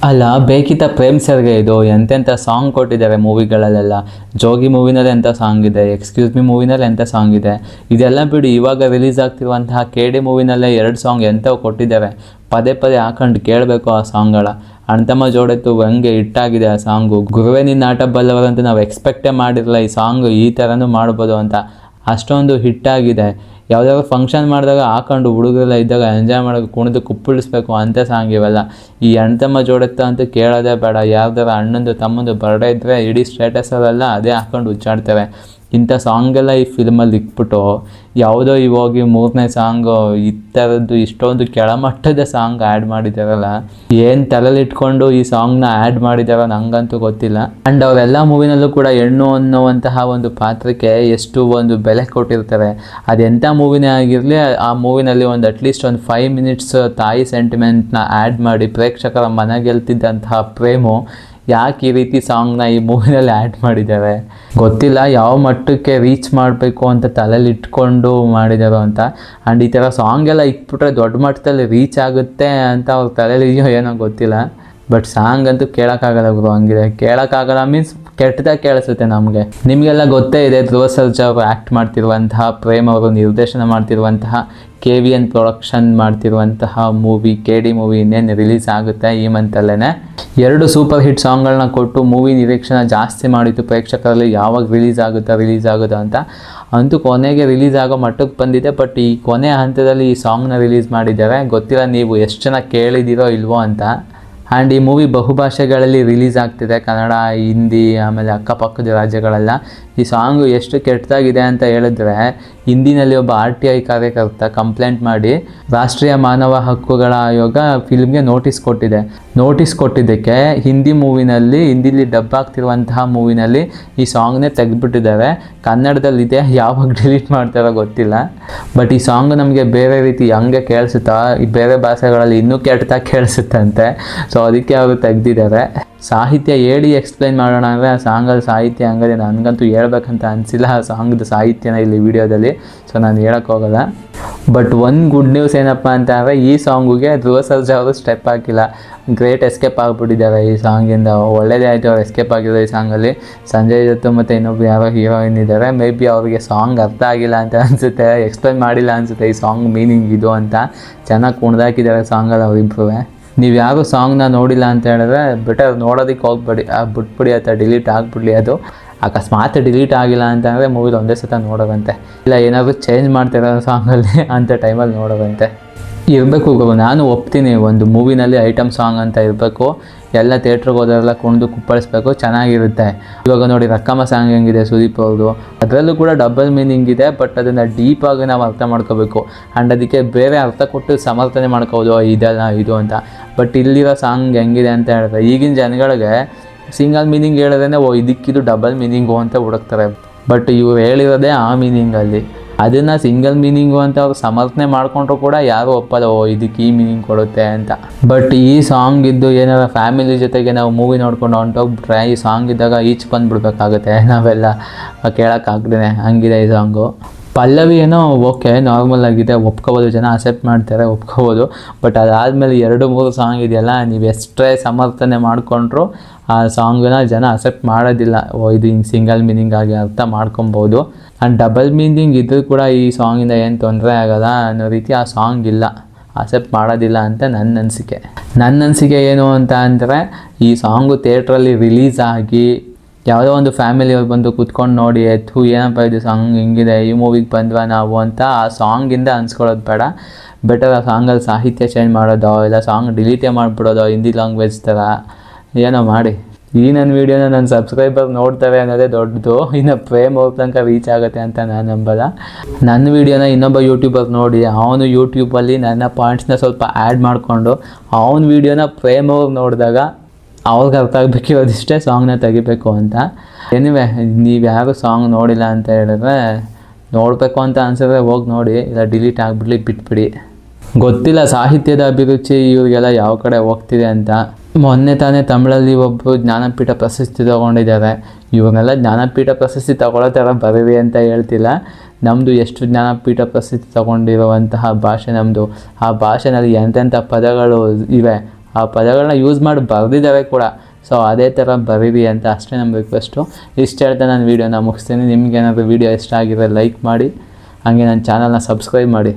ಅಲ್ಲ ಬೇಕಿತ್ತ ಪ್ರೇಮ್ ಸರ್ಗೆ ಇದು ಎಂತೆಂಥ ಸಾಂಗ್ ಕೊಟ್ಟಿದ್ದಾರೆ ಮೂವಿಗಳಲ್ಲೆಲ್ಲ. ಜೋಗಿ ಮೂವಿನಲ್ಲಿ ಎಂಥ ಸಾಂಗ್ ಇದೆ, ಎಕ್ಸ್ಕ್ಯೂಸ್ ಮಿ ಮೂವಿನಲ್ಲಿ ಎಂಥ ಸಾಂಗ್ ಇದೆ. ಇದೆಲ್ಲ ಬಿಡಿ, ಇವಾಗ ರಿಲೀಸ್ ಆಗ್ತಿರುವಂತಹ KD ಮೂವಿನಲ್ಲೇ 2 ಸಾಂಗ್ ಎಂಥವು ಕೊಟ್ಟಿದ್ದಾರೆ. ಪದೇ ಪದೇ ಹಾಕೊಂಡು ಕೇಳಬೇಕು ಆ ಸಾಂಗ್ಗಳ. ಅಣ್ತಮ್ಮ ಜೋಡೆತ್ತು ಹಂಗೆ ಹಿಟ್ಟಾಗಿದೆ ಆ ಸಾಂಗು. ಗುರುವೇ ನಿನ್ನ ಆಟ ಬಲ್ಲವರಂತೂ ನಾವು ಎಕ್ಸ್ಪೆಕ್ಟೇ ಮಾಡಿರಲಿಲ್ಲ ಈ ಸಾಂಗು ಈ ಥರನೂ ಮಾಡ್ಬೋದು ಅಂತ. ಅಷ್ಟೊಂದು ಹಿಟ್ಟಾಗಿದೆ. ಯಾವುದಾದ್ರು ಫಂಕ್ಷನ್ ಮಾಡಿದಾಗ ಹಾಕೊಂಡು ಹುಡುಗರೆಲ್ಲ ಇದ್ದಾಗ ಎಂಜಾಯ್ ಮಾಡೋದು, ಕುಣಿದು ಕುಪ್ಪಳಿಸ್ಬೇಕು ಅಂಥ ಸಾಂಗ್ ಇವೆಲ್ಲ. ಈ ಅಣ್ತಮ್ಮ ಜೋಡೆತ್ತ ಅಂತೂ ಕೇಳೋದೇ ಬೇಡ. ಯಾರ್ದಾರ ಅಣ್ಣಂದು ತಮ್ಮಂದು ಬರ್ಡೇ ಇದ್ದರೆ ಇಡೀ ಸ್ಟೇಟಸಲ್ಲೆಲ್ಲ ಅದೇ ಹಾಕೊಂಡು ಹುಚ್ಚಾಡ್ತಾರೆ. ಇಂಥ ಸಾಂಗೆಲ್ಲ ಈ ಫಿಲ್ಮಲ್ಲಿ ಇಕ್ಬಿಟ್ಟು ಯಾವುದೋ ಇವಾಗಿ 3ನೇ ಸಾಂಗು ಈ ಥರದ್ದು ಇಷ್ಟೊಂದು ಕೆಳಮಟ್ಟದ ಸಾಂಗ್ ಆ್ಯಡ್ ಮಾಡಿದ್ದಾರಲ್ಲ. ಏನು ತಲೆಲಿಟ್ಕೊಂಡು ಈ ಸಾಂಗ್ನ ಆ್ಯಡ್ ಮಾಡಿದ್ದಾರೋ ನನಗಂತೂ ಗೊತ್ತಿಲ್ಲ. ಆ್ಯಂಡ್ ಅವರೆಲ್ಲ ಮೂವಿನಲ್ಲೂ ಕೂಡ ಹೆಣ್ಣು ಅನ್ನುವಂತಹ ಒಂದು ಪಾತ್ರಕ್ಕೆ ಎಷ್ಟು ಒಂದು ಬೆಲೆ ಕೊಟ್ಟಿರ್ತಾರೆ. ಅದೆಂಥ ಮೂವಿನೇ ಆಗಿರಲಿ, ಆ ಮೂವಿನಲ್ಲಿ ಒಂದು ಅಟ್ಲೀಸ್ಟ್ ಒಂದು 5 ಮಿನಿಟ್ಸ್ ತಾಯಿ ಸೆಂಟಿಮೆಂಟ್ನ ಆ್ಯಡ್ ಮಾಡಿ ಪ್ರೇಕ್ಷಕರ ಮನ ಗೆಲ್ತಿದ್ದಂತಹ ಪ್ರೇಮು ಯಾಕೆ ಈ ರೀತಿ ಸಾಂಗ್ನ ಈ ಮೂವಿನಲ್ಲಿ ಆ್ಯಡ್ ಮಾಡಿದ್ದಾರೆ ಗೊತ್ತಿಲ್ಲ. ಯಾವ ಮಟ್ಟಕ್ಕೆ ರೀಚ್ ಮಾಡಬೇಕು ಅಂತ ತಲೆಯಲ್ಲಿ ಇಟ್ಕೊಂಡು ಮಾಡಿದಾರೋ ಅಂತ. ಆ್ಯಂಡ್ ಈ ಥರ ಸಾಂಗ್ ಎಲ್ಲ ಇಟ್ಬಿಟ್ರೆ ದೊಡ್ಡ ಮಟ್ಟದಲ್ಲಿ ರೀಚ್ ಆಗುತ್ತೆ ಅಂತ ಅವ್ರ ತಲೆಯಲ್ಲಿ ಇದೆಯೋ ಏನೋ ಗೊತ್ತಿಲ್ಲ. ಬಟ್ ಸಾಂಗ್ ಅಂತೂ ಕೇಳೋಕ್ಕಾಗಲ್ಲ ಗುರು, ಹಂಗಿದೆ. ಕೇಳೋಕ್ಕಾಗಲ್ಲ ಮೀನ್ಸ್ ಕೆಟ್ಟದಾಗಿ ಕೇಳಿಸುತ್ತೆ ನಮಗೆ. ನಿಮಗೆಲ್ಲ ಗೊತ್ತೇ ಇದೆ, ಧ್ರುವ ಸರ್ಜಾ ಅವರು ಆ್ಯಕ್ಟ್ ಮಾಡ್ತಿರುವಂತಹ, ಪ್ರೇಮ್ ಅವರು ನಿರ್ದೇಶನ ಮಾಡ್ತಿರುವಂತಹ, KVN ಪ್ರೊಡಕ್ಷನ್ ಮಾಡ್ತಿರುವಂತಹ ಮೂವಿ KD ಮೂವಿ ಇನ್ನೇನು ರಿಲೀಸ್ ಆಗುತ್ತೆ ಈ ಮಂತಲ್ಲೇ. 2 ಸೂಪರ್ ಹಿಟ್ ಸಾಂಗ್ಗಳನ್ನ ಕೊಟ್ಟು ಮೂವಿ ನಿರೀಕ್ಷಣೆ ಜಾಸ್ತಿ ಮಾಡಿತ್ತು ಪ್ರೇಕ್ಷಕರಲ್ಲಿ. ಯಾವಾಗ ರಿಲೀಸ್ ಆಗುತ್ತಾ ಅಂತ. ಅಂತೂ ಕೊನೆಗೆ ರಿಲೀಸ್ ಆಗೋ ಮಟ್ಟಕ್ಕೆ ಬಂದಿದೆ. ಬಟ್ ಈ ಕೊನೆ ಹಂತದಲ್ಲಿ ಈ ಸಾಂಗ್ನ ರಿಲೀಸ್ ಮಾಡಿದ್ದಾರೆ. ಗೊತ್ತಿಲ್ಲ ನೀವು ಎಷ್ಟು ಜನ ಕೇಳಿದ್ದೀರೋ ಇಲ್ವೋ ಅಂತ. ಆ್ಯಂಡ್ ಈ ಮೂವಿ ಬಹುಭಾಷೆಗಳಲ್ಲಿ ರಿಲೀಸ್ ಆಗ್ತಿದೆ, ಕನ್ನಡ, ಹಿಂದಿ, ಆಮೇಲೆ ಅಕ್ಕಪಕ್ಕದ ರಾಜ್ಯಗಳೆಲ್ಲ. ಈ ಸಾಂಗು ಎಷ್ಟು ಕೆಟ್ಟದಾಗಿದೆ ಅಂತ ಹೇಳಿದ್ರೆ, ಹಿಂದಿನಲ್ಲಿ ಒಬ್ಬ RTI ಕಾರ್ಯಕರ್ತ ಕಂಪ್ಲೇಂಟ್ ಮಾಡಿ ರಾಷ್ಟ್ರೀಯ ಮಾನವ ಹಕ್ಕುಗಳ ಆಯೋಗ ಫಿಲ್ಮ್ಗೆ ನೋಟಿಸ್ ಕೊಟ್ಟಿದ್ದಕ್ಕೆ ಹಿಂದಿಲಿ ಡಬ್ ಆಗ್ತಿರುವಂತಹ ಮೂವಿನಲ್ಲಿ ಈ ಸಾಂಗ್ನೇ ತೆಗೆದುಬಿಟ್ಟಿದ್ದಾರೆ. ಕನ್ನಡದಲ್ಲಿದೆ, ಯಾವಾಗ ಡಿಲೀಟ್ ಮಾಡ್ತಾರೋ ಗೊತ್ತಿಲ್ಲ. ಬಟ್ ಈ ಸಾಂಗ್ ನಮಗೆ ಬೇರೆ ರೀತಿ ಹಂಗೆ ಕೇಳಿಸುತ್ತಾ, ಈ ಬೇರೆ ಭಾಷೆಗಳಲ್ಲಿ ಇನ್ನೂ ಕೆಟ್ಟದಾಗಿ ಕೇಳಿಸುತ್ತಂತೆ. ಸೊ ಅದಕ್ಕೆ ಅವರು ತೆಗೆದಿದ್ದಾರೆ. ಸಾಹಿತ್ಯ ಹೇಳಿ ಎಕ್ಸ್ಪ್ಲೈನ್ ಮಾಡೋಣ ಅಂದರೆ ಆ ಸಾಂಗಲ್ಲಿ ಸಾಹಿತ್ಯ ಹಂಗದೆ. ನನಗಂತೂ ಹೇಳ್ಬೇಕಂತ ಅನಿಸಿಲ್ಲ ಆ ಸಾಂಗ್ದು ಸಾಹಿತ್ಯನ ಇಲ್ಲಿ ವಿಡಿಯೋದಲ್ಲಿ. ಸೊ ನಾನು ಹೇಳೋಕ್ಕೋಗಲ್ಲ. ಬಟ್ ಒಂದು ಗುಡ್ ನ್ಯೂಸ್ ಏನಪ್ಪ ಅಂತ ಅಂದರೆ, ಈ ಸಾಂಗುಗೆ ಧ್ರುವ ಸರ್ಜಾ ಅವರು ಸ್ಟೆಪ್ ಹಾಕಿಲ್ಲ. ಗ್ರೇಟ್ ಎಸ್ಕೇಪ್ ಆಗಿಬಿಟ್ಟಿದ್ದಾರೆ ಈ ಸಾಂಗಿಂದ. ಒಳ್ಳೆಯದೇ ಆಯಿತು ಅವ್ರು ಎಸ್ಕೇಪ್ ಆಗಿರೋ ಈ ಸಾಂಗಲ್ಲಿ. ಸಂಜಯ್ ದತ್ತು ಮತ್ತು ಇನ್ನೊಬ್ರು ಯಾರೋ ಹೀರೋಯಿನ್ ಇದ್ದಾರೆ. ಮೇ ಬಿ ಅವ್ರಿಗೆ ಸಾಂಗ್ ಅರ್ಥ ಆಗಿಲ್ಲ ಅಂತ ಅನಿಸುತ್ತೆ, ಎಕ್ಸ್ಪ್ಲೈನ್ ಮಾಡಿಲ್ಲ ಅನಿಸುತ್ತೆ ಈ ಸಾಂಗ್ ಮೀನಿಂಗ್ ಇದು ಅಂತ. ಚೆನ್ನಾಗಿ ಕುಣ್ದಾಕಿದ್ದಾರೆ ಸಾಂಗಲ್ಲಿ ಅವರಿಬ್ಬರು. ನೀವು ಯಾರು ಸಾಂಗ್ನ ನೋಡಿಲ್ಲ ಅಂತ ಹೇಳಿದ್ರೆ ಬೆಟರ್ ನೋಡೋದಕ್ಕೆ ಹೋಗ್ಬೇಡಿ, ಬಿಟ್ಬಿಡಿ ಅಥವಾ ಡಿಲೀಟ್ ಆಗಿಬಿಡ್ಲಿ. ಅದು ಅಕಸ್ಮಾತ್ ಡಿಲೀಟ್ ಆಗಿಲ್ಲ ಅಂತಂದರೆ ಮೂವಿಲಿ ಒಂದೇ ಸತ ನೋಡೋದಂತೆ. ಇಲ್ಲ ಏನಾದರೂ ಚೇಂಜ್ ಮಾಡ್ತಿರೋ ಸಾಂಗಲ್ಲಿ ಅಂಥ ಟೈಮಲ್ಲಿ ನೋಡೋದಂತೆ. ಇರಬೇಕು ಗುರು, ನಾನು ಒಪ್ತೀನಿ. ಒಂದು ಮೂವಿನಲ್ಲಿ ಐಟಮ್ ಸಾಂಗ್ ಅಂತ ಇರಬೇಕು. ಎಲ್ಲ ಥಿಯೇಟ್ರಿಗೆ ಹೋದರೆಲ್ಲ ಕುಣಿದು ಕುಪ್ಪಳಿಸ್ಬೇಕು, ಚೆನ್ನಾಗಿರುತ್ತೆ. ಇವಾಗ ನೋಡಿ ರಕ್ಕಮ್ಮ ಸಾಂಗ್ ಹೆಂಗಿದೆ ಸುದೀಪ್ ಅವ್ರದ್ದು, ಅದರಲ್ಲೂ ಕೂಡ ಡಬಲ್ ಮೀನಿಂಗ್ ಇದೆ. ಬಟ್ ಅದನ್ನು ಡೀಪಾಗಿ ನಾವು ಅರ್ಥ ಮಾಡ್ಕೋಬೇಕು. ಆ್ಯಂಡ್ ಅದಕ್ಕೆ ಬೇರೆ ಅರ್ಥ ಕೊಟ್ಟು ಸಮರ್ಥನೆ ಮಾಡ್ಕೋಬೋದು, ಇದೆಲ್ಲ ಇದು ಅಂತ. ಬಟ್ ಇಲ್ಲಿರೋ ಸಾಂಗ್ ಹೆಂಗಿದೆ ಅಂತ ಹೇಳಿದ್ರೆ, ಈಗಿನ ಜನಗಳಿಗೆ ಸಿಂಗಲ್ ಮೀನಿಂಗ್ ಹೇಳಿದ್ರೆ ಇದಕ್ಕಿದು ಡಬಲ್ ಮೀನಿಂಗು ಅಂತ ಹುಡುಕ್ತಾರೆ. ಬಟ್ ಇವ್ರು ಹೇಳಿರೋದೇ ಆ ಮೀನಿಂಗಲ್ಲಿ. ಅದನ್ನು ಸಿಂಗಲ್ ಮೀನಿಂಗು ಅಂತ ಅವ್ರು ಸಮರ್ಥನೆ ಮಾಡಿಕೊಂಡ್ರು ಕೂಡ ಯಾರೂ ಒಪ್ಪಲ್ಲ, ಇದಕ್ಕೆ ಈ ಮೀನಿಂಗ್ ಕೊಡುತ್ತೆ ಅಂತ. ಬಟ್ ಈ ಸಾಂಗ್ ಇದ್ದು ಏನಾರ ಫ್ಯಾಮಿಲಿ ಜೊತೆಗೆ ನಾವು ಮೂವಿ ನೋಡ್ಕೊಂಡು ಹೊಂಟೋಗ್ಬಿಟ್ರೆ ಈ ಸಾಂಗ್ ಇದ್ದಾಗ ಈಚ್ ಬಂದುಬಿಡ್ಬೇಕಾಗುತ್ತೆ ನಾವೆಲ್ಲ ಕೇಳೋಕ್ಕಾಗ್ದೇ. ಹಂಗಿದೆ ಈ ಸಾಂಗು. ಪಲ್ಲವಿ ಏನೋ ಓಕೆ ನಾರ್ಮಲ್ ಆಗಿದೆ, ಒಪ್ಕೋಬೋದು, ಜನ ಅಕ್ಸೆಪ್ಟ್ ಮಾಡ್ತಾರೆ, ಒಪ್ಕೋಬೋದು. ಬಟ್ ಅದಾದಮೇಲೆ 2-3 ಸಾಂಗ್ ಇದೆಯಲ್ಲ, ನೀವು ಎಷ್ಟೇ ಸಮರ್ಥನೆ ಮಾಡಿಕೊಂಡ್ರು ಆ ಸಾಂಗನ್ನ ಜನ ಅಕ್ಸೆಪ್ಟ್ ಮಾಡೋದಿಲ್ಲ. ಇದು ಹಿಂಗೆ ಸಿಂಗಲ್ ಮೀನಿಂಗ್ ಆಗಿ ಅರ್ಥ ಮಾಡ್ಕೊಬೋದು. ಆ್ಯಂಡ್ ಡಬಲ್ ಮೀನಿಂಗ್ ಇದ್ದರೂ ಕೂಡ ಈ ಸಾಂಗಿಂದ ಏನು ತೊಂದರೆ ಆಗೋಲ್ಲ ಅನ್ನೋ ರೀತಿ ಆ ಸಾಂಗ್ ಇಲ್ಲ, ಅಕ್ಸೆಪ್ಟ್ ಮಾಡೋದಿಲ್ಲ ಅಂತ ನನ್ನ ಅನಿಸಿಕೆ ಏನು ಅಂತ ಅಂದರೆ, ಈ ಸಾಂಗು ಥಿಯೇಟ್ರಲ್ಲಿ ರಿಲೀಸ್ ಆಗಿ ಯಾವುದೋ ಒಂದು ಫ್ಯಾಮಿಲಿಯವ್ರು ಬಂದು ಕೂತ್ಕೊಂಡು ನೋಡಿ ಏನಪ್ಪ ಇದು ಸಾಂಗ್ ಹಿಂಗಿದೆ, ಈ ಮೂವಿಗೆ ಬಂದ್ವಾ ನಾವು ಅಂತ ಆ ಸಾಂಗಿಂದ ಅನ್ಸ್ಕೊಳ್ಳೋದು ಬೇಡ. ಬೆಟರ್ ಆ ಸಾಂಗಲ್ಲಿ ಸಾಹಿತ್ಯ ಚೇಂಜ್ ಮಾಡೋದೋ, ಇಲ್ಲ ಸಾಂಗ್ ಡಿಲೀಟೇ ಮಾಡಿಬಿಡೋದೋ ಹಿಂದಿ ಲ್ಯಾಂಗ್ವೇಜ್ ಥರ ಏನೋ ಮಾಡಿ. ಈ ನನ್ನ ವೀಡಿಯೋನ ನನ್ನ ಸಬ್ಸ್ಕ್ರೈಬರ್ ನೋಡ್ತಾರೆ ಅನ್ನೋದೇ ದೊಡ್ಡದು. ಇನ್ನು ಪ್ರೇಮ್ ಅವ್ರ ತನಕ ರೀಚ್ ಆಗುತ್ತೆ ಅಂತ ನಾನು ನಂಬಲ್ಲ. ನನ್ನ ವೀಡಿಯೋನ ಇನ್ನೊಬ್ಬ ಯೂಟ್ಯೂಬರ್ ನೋಡಿ ಅವನು ಯೂಟ್ಯೂಬಲ್ಲಿ ನನ್ನ ಪಾಯಿಂಟ್ಸ್ನ ಸ್ವಲ್ಪ ಆ್ಯಡ್ ಮಾಡಿಕೊಂಡು ಅವನ ವೀಡಿಯೋನ ಪ್ರೇಮ್ ಅವ್ರು ನೋಡಿದಾಗ ಅವ್ರಿಗೆ ಅರ್ಥ ಆಗಬೇಕಿರೋದಿಷ್ಟೇ ಸಾಂಗ್ನ ತೆಗಿಬೇಕು ಅಂತ. ಎನಿವೆ, ನೀವು ಯಾರು ಸಾಂಗ್ ನೋಡಿಲ್ಲ ಅಂತ ಹೇಳಿದ್ರೆ, ನೋಡಬೇಕು ಅಂತ ಅನ್ಸಿದ್ರೆ ಹೋಗಿ ನೋಡಿ, ಇಲ್ಲ ಡಿಲೀಟ್ ಆಗಿಬಿಡ್ಲಿ ಬಿಟ್ಬಿಡಿ. ಗೊತ್ತಿಲ್ಲ ಸಾಹಿತ್ಯದ ಅಭಿರುಚಿ ಇವ್ರಿಗೆಲ್ಲ ಯಾವ ಕಡೆ ಹೋಗ್ತಿದೆ ಅಂತ. ಮೊನ್ನೆ ತಾನೇ ತಮಿಳಲ್ಲಿ ಒಬ್ಬರು ಜ್ಞಾನಪೀಠ ಪ್ರಶಸ್ತಿ ತೊಗೊಂಡಿದ್ದಾರೆ. ಇವ್ರನ್ನೆಲ್ಲ ಜ್ಞಾನಪೀಠ ಪ್ರಶಸ್ತಿ ತಗೊಳ್ಳೋ ಥರ ಬರೀರಿ ಅಂತ ಹೇಳ್ತಿಲ್ಲ. ನಮ್ಮದು ಎಷ್ಟು ಜ್ಞಾನಪೀಠ ಪ್ರಶಸ್ತಿ ತೊಗೊಂಡಿರುವಂತಹ ಭಾಷೆ ನಮ್ಮದು. ಆ ಭಾಷೆನಲ್ಲಿ ಎಂತೆಂಥ ಪದಗಳು ಇವೆ ಆ ಪದಗಳನ್ನ ಯೂಸ್ ಮಾಡಿ ಬರೆದಿದ್ದಾವೆ ಕೂಡ. ಸೊ ಅದೇ ಥರ ಬರೀರಿ ಅಂತ ಅಷ್ಟೇ ನಮ್ಮ ರಿಕ್ವೆಸ್ಟು. ಇಷ್ಟು ಹೇಳ್ತಾ ನಾನು ವೀಡಿಯೋನ ಮುಗಿಸ್ತೀನಿ. ನಿಮ್ಗೇನಾದರೂ ವೀಡಿಯೋ ಇಷ್ಟ ಆಗಿದ್ರೆ ಲೈಕ್ ಮಾಡಿ, ಹಾಗೆ ನನ್ನ ಚಾನಲ್ನ ಸಬ್ಸ್ಕ್ರೈಬ್ ಮಾಡಿ.